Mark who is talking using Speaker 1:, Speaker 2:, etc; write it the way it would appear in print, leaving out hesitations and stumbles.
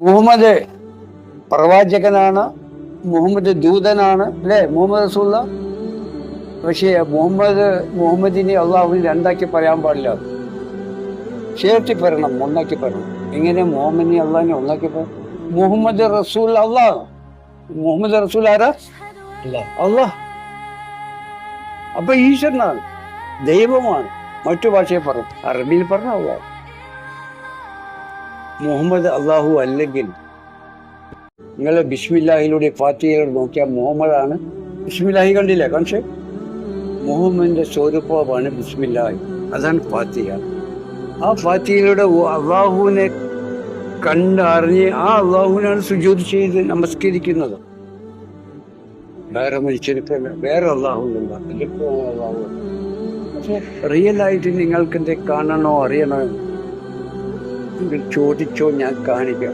Speaker 1: മുഹമ്മദ് പ്രവാചകനാണ്, മുഹമ്മദ് ദൂതനാണ്, അല്ലേ? മുഹമ്മദ് റസൂലുള്ള. പക്ഷേ മുഹമ്മദിനെ അള്ളാഹുവിന് രണ്ടാക്കി പറയാൻ പാടില്ല, ചേർത്തി പറയണം, ഒന്നാക്കി പറയണം. എങ്ങനെ മുഹമ്മദിനെ അള്ളാഹിനെ ഒന്നാക്കി പറയും? മുഹമ്മദ് റസൂൽ അള്ളാഹ്. മുഹമ്മദ് റസൂൽ ആരാ? അള്ളാഹ്. അപ്പൊ ഈശ്വരനാണ്, ദൈവമാണ്. മറ്റു ഭാഷയെ പറഞ്ഞു, അറബിയിൽ പറഞ്ഞ അള്ളാഹ്. മുഹമ്മദ് അള്ളാഹു അല്ലെങ്കിൽ നിങ്ങൾ ബിസ്മില്ലാഹിലൂടെ ഫാത്തിഹയിലൂടെ നോക്കിയാൽ മുഹമ്മദാണ്. ബിസ്മില്ലാഹി കണ്ടില്ലേ? പക്ഷേ മുഹമ്മദിന്റെ സ്വരൂപമാണ് ബിസ്മില്ലാഹി. അതാണ് ഫാത്തിഹ. ആ ഫാത്തിഹയിലൂടെ അള്ളാഹുവിനെ കണ്ടറിഞ്ഞ് ആ അള്ളാഹുവിനാണ് സുജൂദ് ചെയ്ത് നമസ്കരിക്കുന്നത്. വേറെ മനുഷ്യർക്കല്ല, വേറെ അള്ളാഹുവില്ല. അള്ളാഹു. പക്ഷെ റിയലായിട്ട് നിങ്ങൾക്ക് എന്തെ കാണണോ അറിയണോ, ചോദിച്ചോ, ഞാൻ കാണിക്കാം.